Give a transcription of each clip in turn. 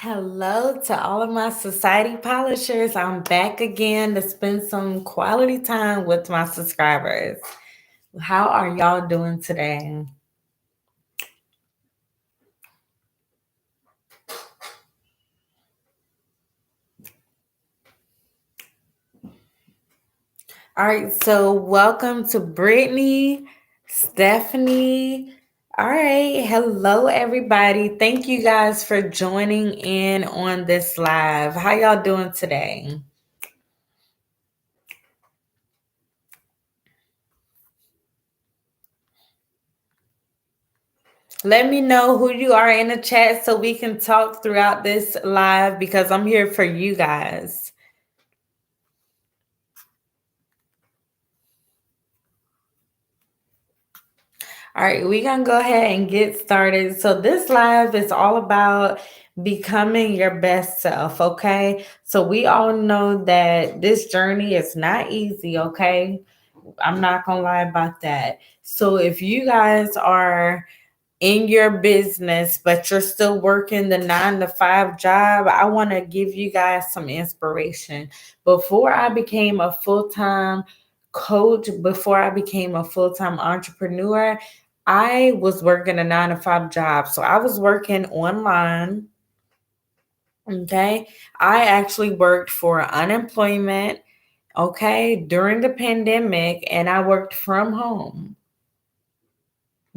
Hello to all of my society polishers. I'm back again to spend some quality time with my subscribers. How are y'all doing today? All right, so welcome to Brittany, Stephanie. All right, hello everybody. Thank you guys for joining in on this live. How y'all doing today? Let me know who you are in the chat so we can talk throughout this live because I'm here for you guys. All right, we're going to go ahead and get started. So, this live is all about becoming your best self, okay? So, we all know that this journey is not easy, okay? I'm not going to lie about that. So, if you guys are in your business, but you're still working the 9 to 5 job, I want to give you guys some inspiration. Before I became a full time coach, before I became a full time entrepreneur, I was working a 9 to 5 job. So I was working online. Okay. I actually worked for unemployment. Okay. During the pandemic, and I worked from home.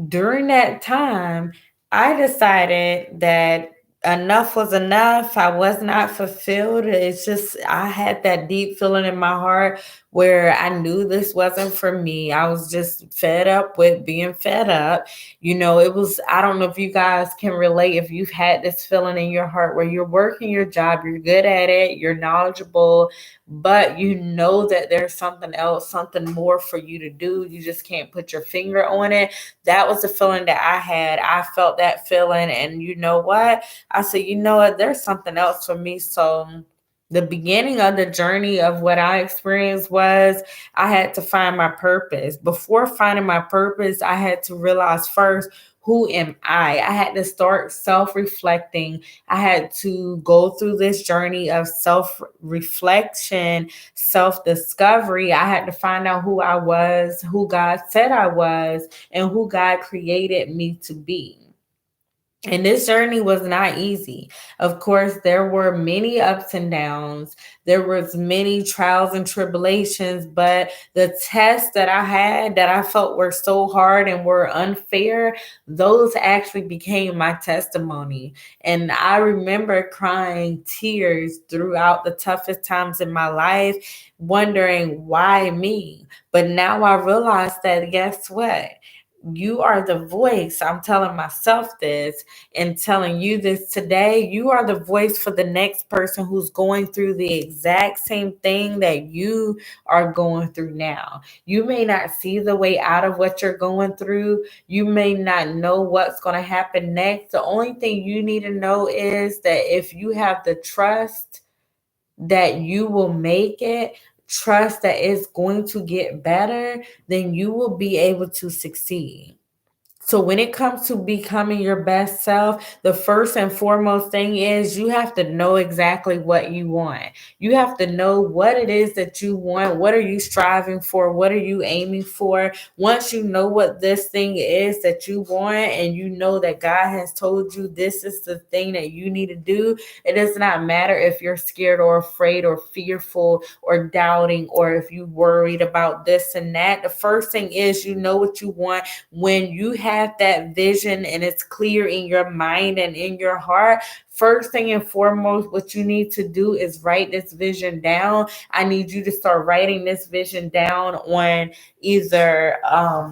During that time, I decided that enough was enough. I was not fulfilled. It's just, I had that deep feeling in my heart where I knew this wasn't for me. I was just fed up with being fed up. It was, I don't know if you guys can relate, if you've had this feeling in your heart where you're working your job, you're good at it, you're knowledgeable, but you know that there's something else, something more for you to do. You just can't put your finger on it. That was the feeling that I had. I felt that feeling. And you know what? I said, you know what? There's something else for me. So the beginning of the journey of what I experienced was I had to find my purpose. Before finding my purpose, I had to realize first, who am I? I had to start self reflecting. I had to go through this journey of self reflection, self discovery. I had to find out who I was, who God said I was, and who God created me to be. And this journey was not easy. Of course, there were many ups and downs. There was many trials and tribulations, but the tests that I had that I felt were so hard and were unfair, those actually became my testimony. And I remember crying tears throughout the toughest times in my life, wondering why me. But now I realize that guess what? You are the voice. I'm telling myself this and telling you this today. You are the voice for the next person who's going through the exact same thing that you are going through now. You may not see the way out of what you're going through. You may not know what's going to happen next. The only thing you need to know is that if you have the trust that you will make it, trust that it's going to get better, then you will be able to succeed. So when it comes to becoming your best self, the first and foremost thing is you have to know exactly what you want. You have to know what it is that you want. What are you striving for? What are you aiming for? Once you know what this thing is that you want and you know that God has told you this is the thing that you need to do, it does not matter if you're scared or afraid or fearful or doubting or if you worried about this and that. The first thing is you know what you want. When you have that vision and it's clear in your mind and in your heart, first thing and foremost, what you need to do is write this vision down. I need you to start writing this vision down on either a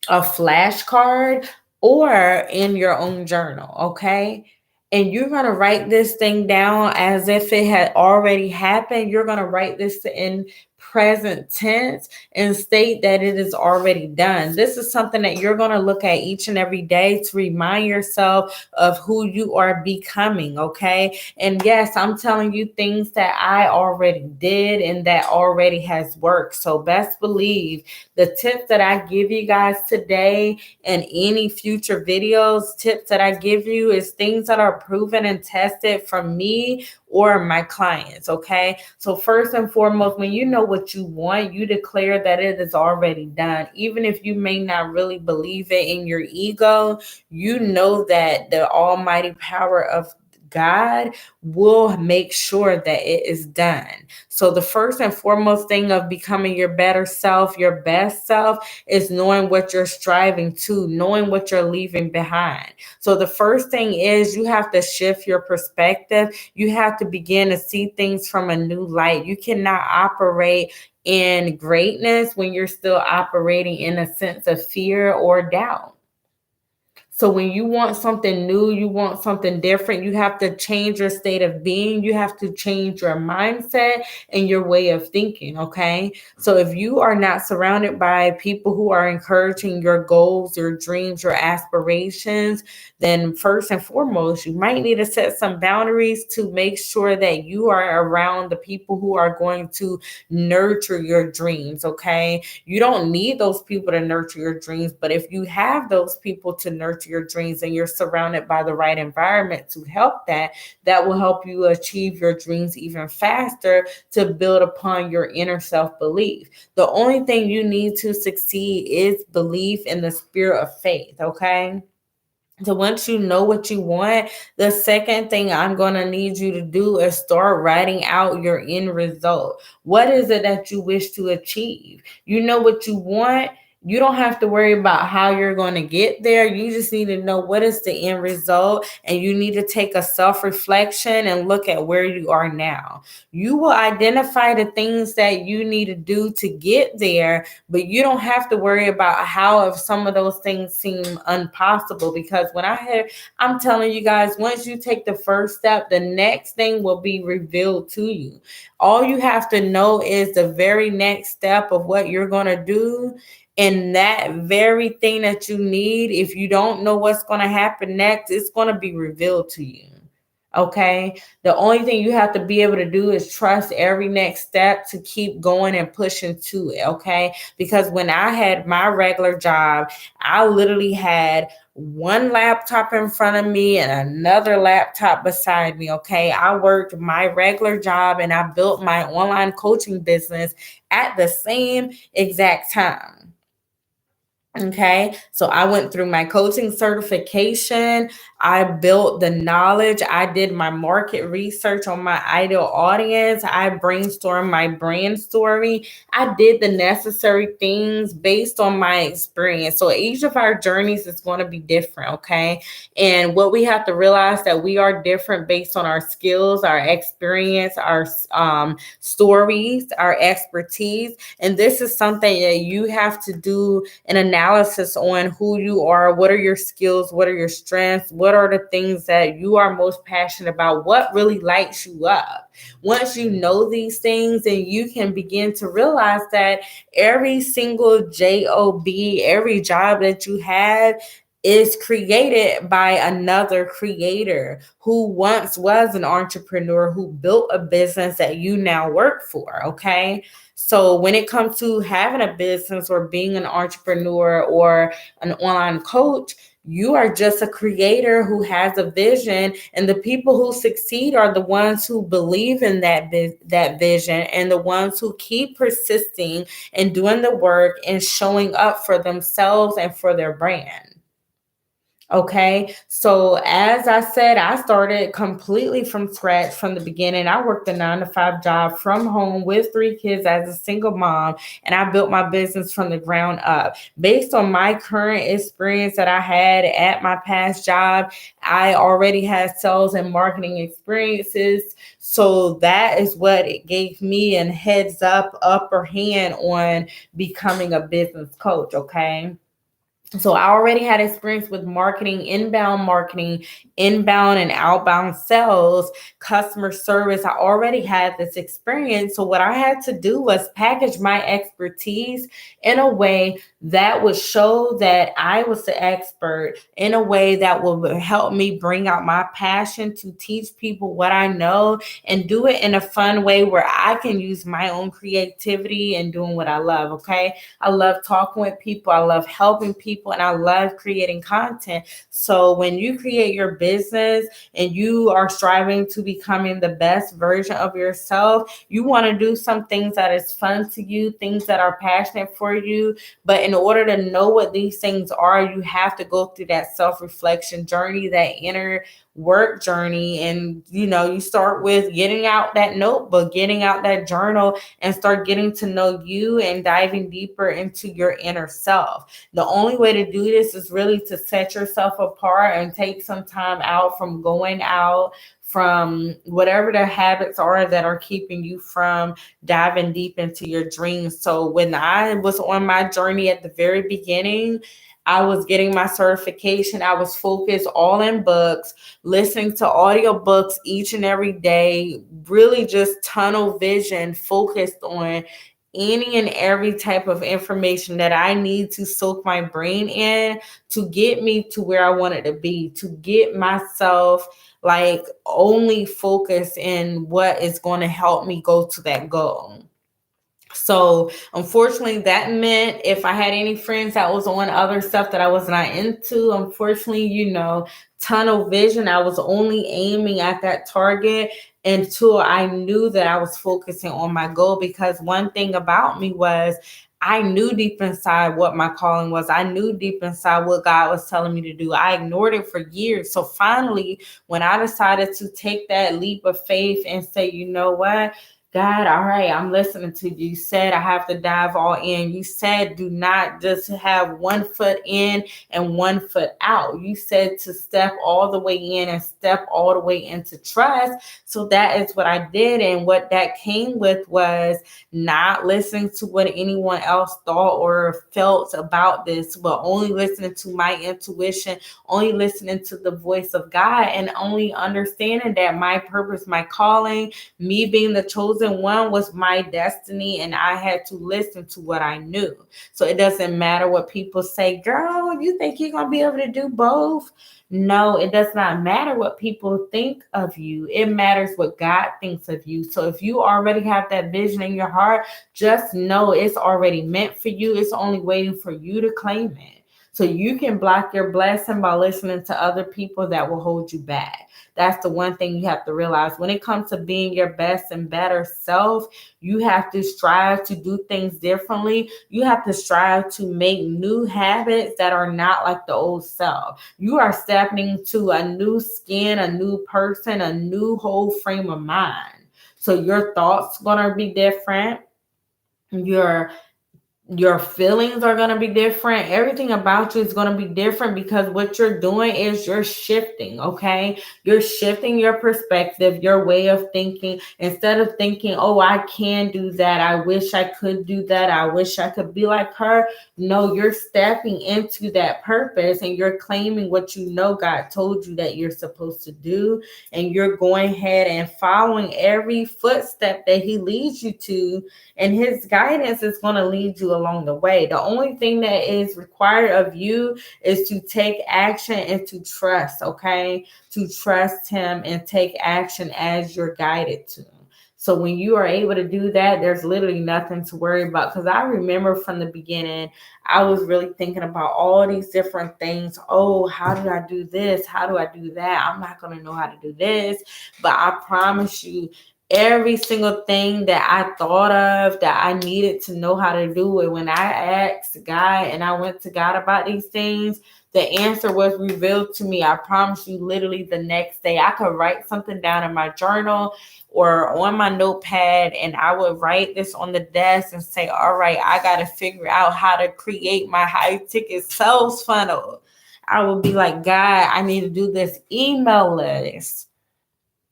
flashcard or in your own journal, okay? And you're going to write this thing down as if it had already happened. You're going to write this in present tense and state that it is already done. This is something that you're going to look at each and every day to remind yourself of who you are becoming, okay? And yes, I'm telling you things that I already did and that already has worked. So best believe the tips that I give you guys today and any future videos, tips that I give you is things that are proven and tested from me or my clients, okay? So first and foremost, when you know what you want, you declare that it is already done. Even if you may not really believe it in your ego, you know that the almighty power of God will make sure that it is done. So the first and foremost thing of becoming your better self, your best self, is knowing what you're striving to, knowing what you're leaving behind. So the first thing is you have to shift your perspective. You have to begin to see things from a new light. You cannot operate in greatness when you're still operating in a sense of fear or doubt. So when you want something new, you want something different, you have to change your state of being. You have to change your mindset and your way of thinking, okay? So if you are not surrounded by people who are encouraging your goals, your dreams, your aspirations, then first and foremost, you might need to set some boundaries to make sure that you are around the people who are going to nurture your dreams, okay? You don't need those people to nurture your dreams, but if you have those people to nurture your dreams and you're surrounded by the right environment to help that, that will help you achieve your dreams even faster to build upon your inner self-belief. The only thing you need to succeed is belief in the spirit of faith, okay? So once you know what you want, the second thing I'm going to need you to do is start writing out your end result. What is it that you wish to achieve? You know what you want. You don't have to worry about how you're going to get there. You just need to know what is the end result, and you need to take a self-reflection and look at where you are now. You will identify the things that you need to do to get there, but you don't have to worry about how if some of those things seem impossible, because I'm telling you guys, once you take the first step, the next thing will be revealed to you. All you have to know is the very next step of what you're going to do. And that very thing that you need, if you don't know what's going to happen next, it's going to be revealed to you. Okay. The only thing you have to be able to do is trust every next step to keep going and pushing to it. Okay. Because when I had my regular job, I literally had one laptop in front of me and another laptop beside me. Okay. I worked my regular job and I built my online coaching business at the same exact time. Okay, so I went through my coaching certification. I built the knowledge. I did my market research on my ideal audience. I brainstormed my brand story. I did the necessary things based on my experience. So each of our journeys is going to be different. Okay, and what we have to realize that we are different based on our skills, our experience, our stories, our expertise, and this is something that you have to do an analysis on who you are, what are your skills, what are your strengths, what are the things that you are most passionate about, what really lights you up. Once you know these things, then you can begin to realize that every single job, every job that you have is created by another creator who once was an entrepreneur who built a business that you now work for. Okay. So when it comes to having a business or being an entrepreneur or an online coach, you are just a creator who has a vision, and the people who succeed are the ones who believe in that vision, and the ones who keep persisting and doing the work and showing up for themselves and for their brand. Okay, so as I said, I started completely from scratch from the beginning. I worked a 9 to 5 job from home with 3 kids as a single mom, and I built my business from the ground up. Based on my current experience that I had at my past job, I already had sales and marketing experiences. So that is what it gave me an heads up, upper hand on becoming a business coach. Okay. So I already had experience with marketing, inbound and outbound sales, customer service. I already had this experience. So what I had to do was package my expertise in a way that would show that I was the expert, in a way that would help me bring out my passion to teach people what I know, and do it in a fun way where I can use my own creativity and doing what I love. Okay. I love talking with people. I love helping people, and I love creating content. So when you create your business and you are striving to becoming the best version of yourself, you want to do some things that is fun to you, things that are passionate for you. But in order to know what these things are, you have to go through that self-reflection journey, that inner work journey. And you start with getting out that notebook, getting out that journal, and start getting to know you and diving deeper into your inner self. The only way to do this is really to set yourself apart and take some time out from going out, from whatever the habits are that are keeping you from diving deep into your dreams. So when I was on my journey at the very beginning, I was getting my certification. I was focused all in books, listening to audiobooks each and every day, really just tunnel vision, focused on any and every type of information that I need to soak my brain in to get me to where I wanted to be, to get myself like only focus in what is going to help me go to that goal. So unfortunately, that meant if I had any friends that was on other stuff that I was not into, unfortunately, tunnel vision, I was only aiming at that target until I knew that I was focusing on my goal. Because one thing about me was I knew deep inside what my calling was. I knew deep inside what God was telling me to do. I ignored it for years. So finally, when I decided to take that leap of faith and say, you know what? God, all right, I'm listening to you. You said I have to dive all in. You said do not just have one foot in and one foot out. You said to step all the way in and step all the way into trust. So that is what I did. And what that came with was not listening to what anyone else thought or felt about this, but only listening to my intuition, only listening to the voice of God, and only understanding that my purpose, my calling, me being the chosen one was my destiny, and I had to listen to what I knew. So it doesn't matter what people say, girl, you think you're going to be able to do both? No, it does not matter what people think of you. It matters what God thinks of you. So if you already have that vision in your heart, just know it's already meant for you. It's only waiting for you to claim it. So you can block your blessing by listening to other people that will hold you back. That's the one thing you have to realize. When it comes to being your best and better self, you have to strive to do things differently. You have to strive to make new habits that are not like the old self. You are stepping into a new skin, a new person, a new whole frame of mind. So your thoughts going to be different. Your feelings are going to be different. Everything about you is going to be different, because what you're doing is you're shifting. Okay. You're shifting your perspective, your way of thinking. Instead of thinking, oh, I can do that, I wish I could do that, I wish I could be like her. No, you're stepping into that purpose, and you're claiming what you know God told you that you're supposed to do. And you're going ahead and following every footstep that He leads you to, and His guidance is going to lead you along the way. The only thing that is required of you is to take action and to trust, okay? To trust Him and take action as you're guided to. So when you are able to do that, there's literally nothing to worry about. Because I remember from the beginning, I was really thinking about all these different things. Oh, how do I do this? How do I do that? I'm not going to know how to do this. But I promise you, every single thing that I thought of that I needed to know how to do it, when I asked God and I went to God about these things, the answer was revealed to me. I promise you, literally the next day. I could write something down in my journal or on my notepad, and I would write this on the desk and say, all right, I got to figure out how to create my high ticket sales funnel. I would be like, God, I need to do this email list.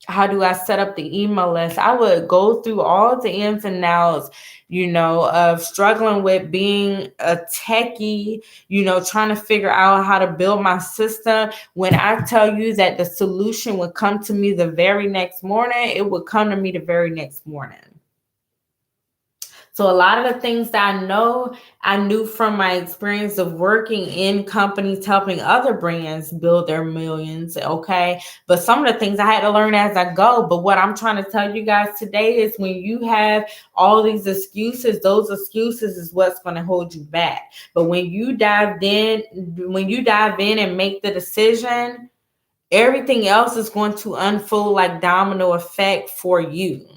How do I set up the email list? I would go through all the ins and outs, of struggling with being a techie, trying to figure out how to build my system. When I tell you that the solution would come to me the very next morning, it would come to me the very next morning. So a lot of the things that I knew from my experience of working in companies helping other brands build their millions, okay? But some of the things I had to learn as I go. But what I'm trying to tell you guys today is when you have all these excuses, those excuses is what's going to hold you back. But when you dive in and make the decision, everything else is going to unfold like domino effect for you.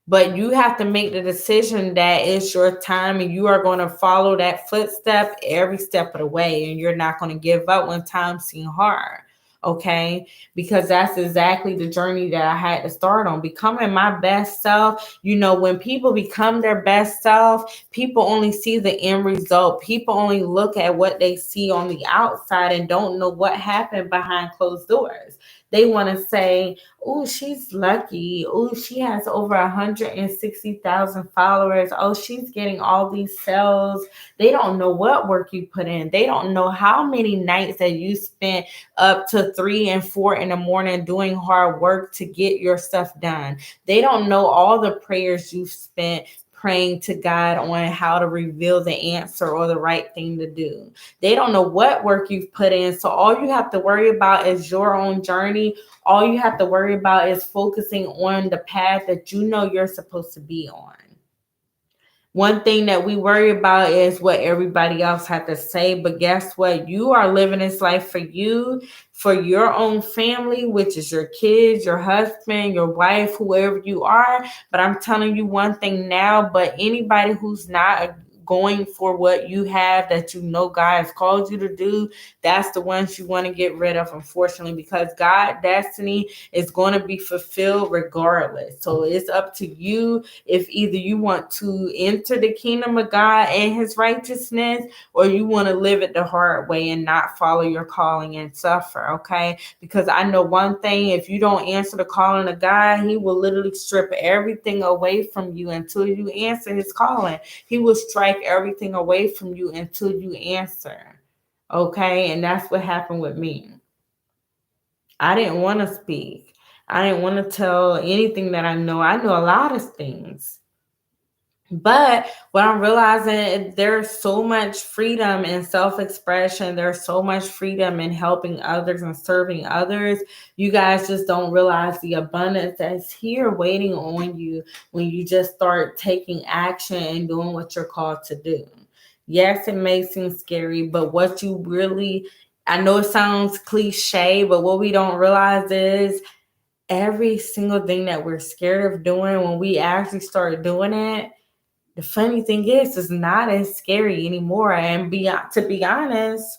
But you have to make the decision that it's your time and you are going to follow that footstep every step of the way, and you're not going to give up when times seem hard. Okay, because that's exactly the journey that I had to start on, becoming my best self. When people become their best self, people only see the end result. People only look at what they see on the outside and don't know what happened behind closed doors. They want to say, oh, she's lucky. Oh, she has over 160,000 followers. Oh, she's getting all these sales. They don't know what work you put in. They don't know how many nights that you spent up to 3 and 4 in the morning doing hard work to get your stuff done. They don't know all the prayers you spent praying to God on how to reveal the answer or the right thing to do. They don't know what work you've put in. So all you have to worry about is your own journey. All you have to worry about is focusing on the path that you know you're supposed to be on. One thing that we worry about is what everybody else had to say. But guess what? You are living this life for you, for your own family, which is your kids, your husband, your wife, whoever you are. But I'm telling you one thing now, but anybody who's not going for what you have that God has called you to do, that's the ones you want to get rid of, unfortunately, because God's destiny is going to be fulfilled regardless. So it's up to you if either you want to enter the kingdom of God and his righteousness, or you want to live it the hard way and not follow your calling and suffer, okay? Because I know one thing, if you don't answer the calling of God, he will literally strip everything away from you until you answer his calling. He will strike everything away from you until you answer, okay? And that's what happened with me. I didn't want to speak. I didn't want to tell anything that I know. I know a lot of things. But what I'm realizing, there's so much freedom in self-expression. There's so much freedom in helping others and serving others. You guys just don't realize the abundance that's here waiting on you when you just start taking action and doing what you're called to do. Yes, it may seem scary, but what you really, I know it sounds cliche, but what we don't realize is every single thing that we're scared of doing, when we actually start doing it, the funny thing is, it's not as scary anymore. And to be honest,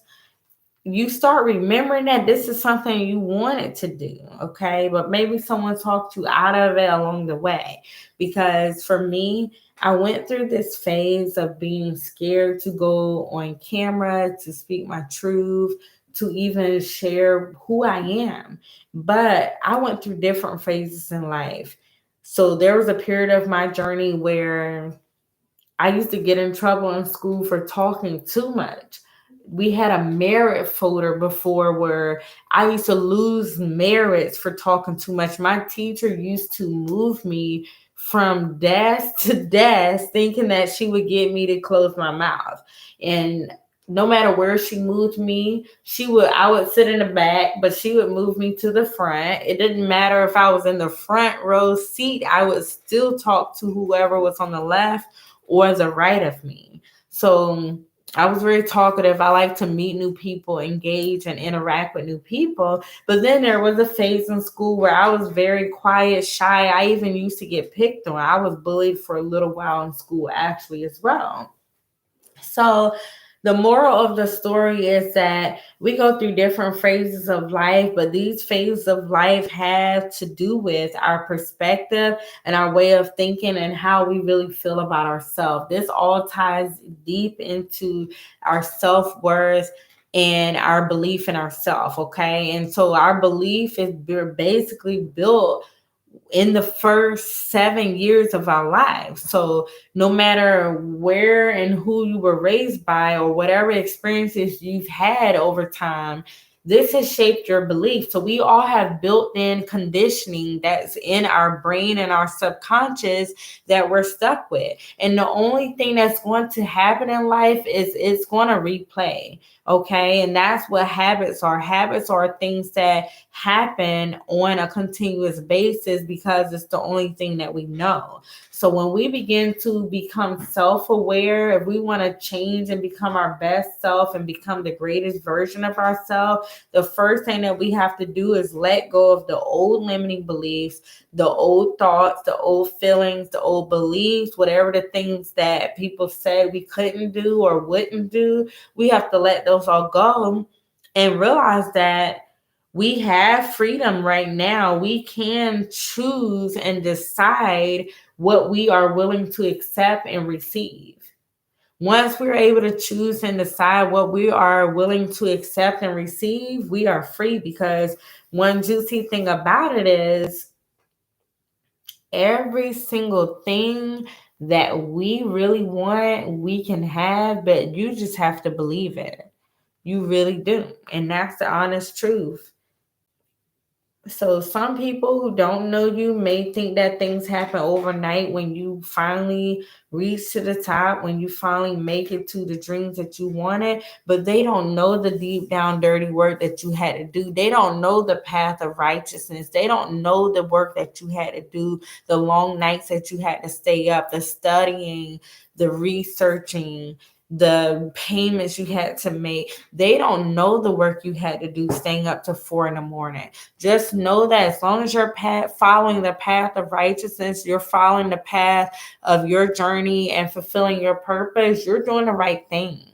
you start remembering that this is something you wanted to do, okay? But maybe someone talked you out of it along the way. Because for me, I went through this phase of being scared to go on camera, to speak my truth, to even share who I am. But I went through different phases in life. So there was a period of my journey where I used to get in trouble in school for talking too much. We had a merit folder before where I used to lose merits for talking too much. My teacher used to move me from desk to desk thinking that she would get me to close my mouth. And no matter where she moved me, I would sit in the back, but she would move me to the front. It didn't matter if I was in the front row seat, I would still talk to whoever was on the left or the right of me. So I was very talkative. I like to meet new people, engage and interact with new people. But then there was a phase in school where I was very quiet, shy. I even used to get picked on. I was bullied for a little while in school, actually, as well. So the moral of the story is that we go through different phases of life, but these phases of life have to do with our perspective and our way of thinking and how we really feel about ourselves. This all ties deep into our self-worth and our belief in ourselves, okay? And so our belief is basically built in the first 7 years of our lives. So no matter where and who you were raised by or whatever experiences you've had over time, this has shaped your belief. So we all have built-in conditioning that's in our brain and our subconscious that we're stuck with. And the only thing that's going to happen in life is it's going to replay. Okay. And that's what habits are. Habits are things that happen on a continuous basis because it's the only thing that we know. So when we begin to become self-aware, if we want to change and become our best self and become the greatest version of ourselves, the first thing that we have to do is let go of the old limiting beliefs, the old thoughts, the old feelings, the old beliefs, whatever the things that people said we couldn't do or wouldn't do. We have to let those all go and realize that we have freedom right now. We can choose and decide what we are willing to accept and receive. Once we're able to choose and decide what we are willing to accept and receive, we are free, because one juicy thing about it is every single thing that we really want, we can have, but you just have to believe it. You really do. And that's the honest truth. So some people who don't know you may think that things happen overnight when you finally reach to the top, when you finally make it to the dreams that you wanted, but they don't know the deep down dirty work that you had to do. They don't know the path of righteousness. They don't know the work that you had to do, the long nights that you had to stay up, the studying, the researching, the payments you had to make. They don't know the work you had to do staying up to 4 a.m. Just know that as long as you're following the path of righteousness, you're following the path of your journey and fulfilling your purpose, you're doing the right thing.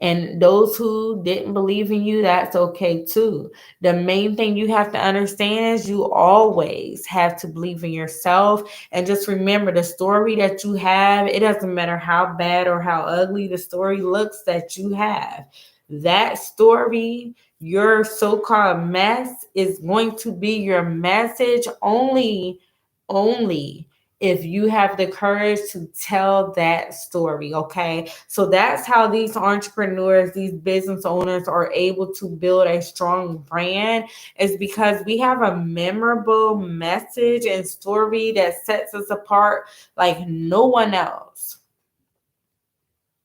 And those who didn't believe in you, that's okay too. The main thing you have to understand is you always have to believe in yourself. And just remember, the story that you have, it doesn't matter how bad or how ugly the story looks that you have. That story, your so-called mess, is going to be your message only if you have the courage to tell that story. Okay. So that's how these entrepreneurs, these business owners are able to build a strong brand, is because we have a memorable message and story that sets us apart like no one else.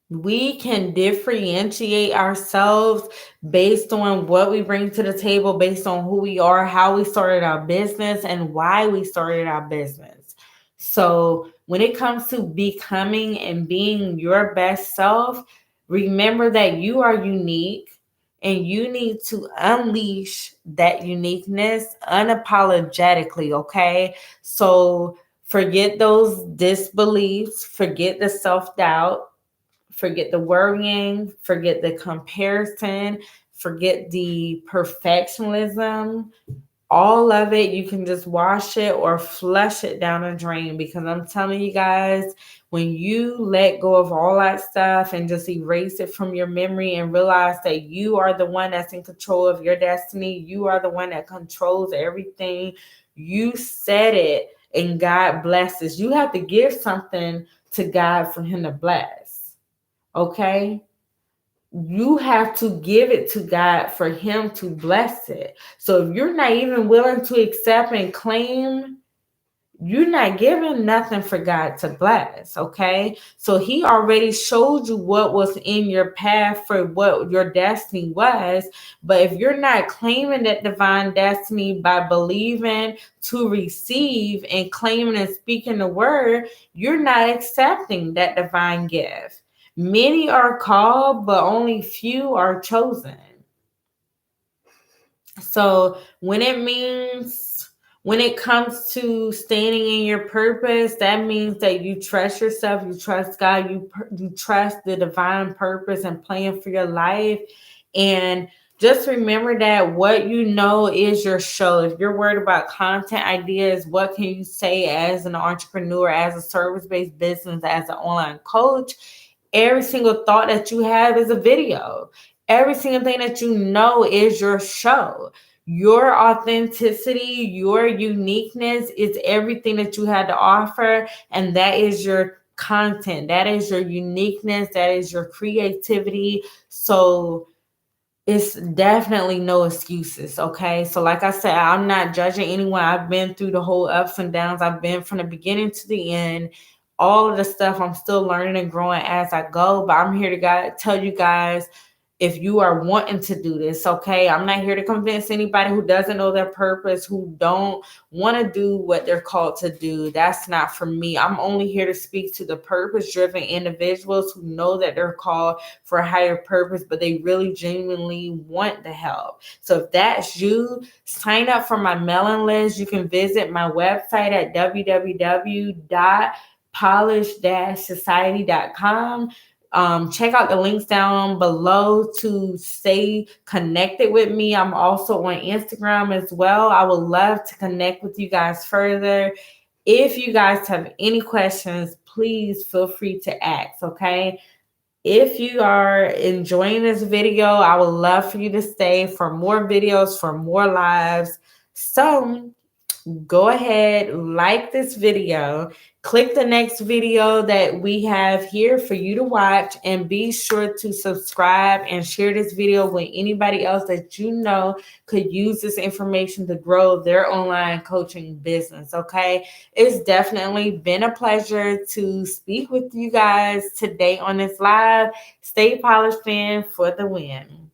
We can differentiate ourselves based on what we bring to the table, based on who we are, how we started our business, and why we started our business. So when it comes to becoming and being your best self, remember that you are unique and you need to unleash that uniqueness unapologetically, okay? So forget those disbeliefs, forget the self-doubt, forget the worrying, forget the comparison, forget the perfectionism. All of it, you can just wash it or flush it down the drain, because I'm telling you guys, when you let go of all that stuff and just erase it from your memory and realize that you are the one that's in control of your destiny, you are the one that controls everything. You said it and God blesses. You have to give something to God for Him to bless. Okay? You have to give it to God for Him to bless it. So if you're not even willing to accept and claim, you're not giving nothing for God to bless. Okay. So He already showed you what was in your path for what your destiny was. But if you're not claiming that divine destiny by believing to receive and claiming and speaking the word, you're not accepting that divine gift. Many are called, but only few are chosen. So when it comes to standing in your purpose, that means that you trust yourself, you trust God, you trust the divine purpose and plan for your life. And just remember that what you know is your show. If you're worried about content ideas, what can you say as an entrepreneur, as a service-based business, as an online coach? Every single thought that you have is a video. Every single thing that you know is your show. Your authenticity, your uniqueness is everything that you had to offer, and that is your content, that is your uniqueness, that is your creativity. So it's definitely no excuses. Okay, so like I said, I'm not judging anyone. I've been through the whole ups and downs. I've been from the beginning to the end. All of the stuff, I'm still learning and growing as I go, but I'm here to tell you guys, if you are wanting to do this, okay, I'm not here to convince anybody who doesn't know their purpose, who don't want to do what they're called to do. That's not for me. I'm only here to speak to the purpose driven individuals who know that they're called for a higher purpose, but they really genuinely want the help. So if that's you, sign up for my mailing list. You can visit my website at www.polish-society.com. Check out the links down below to stay connected with me. I'm also on Instagram as well. I would love to connect with you guys further. If you guys have any questions, please feel free to ask, okay? If you are enjoying this video, I would love for you to stay for more videos, for more lives. So go ahead, like this video, click the next video that we have here for you to watch, and be sure to subscribe and share this video with anybody else that you know could use this information to grow their online coaching business. Okay, it's definitely been a pleasure to speak with you guys today on this live. Stay polished in for the win.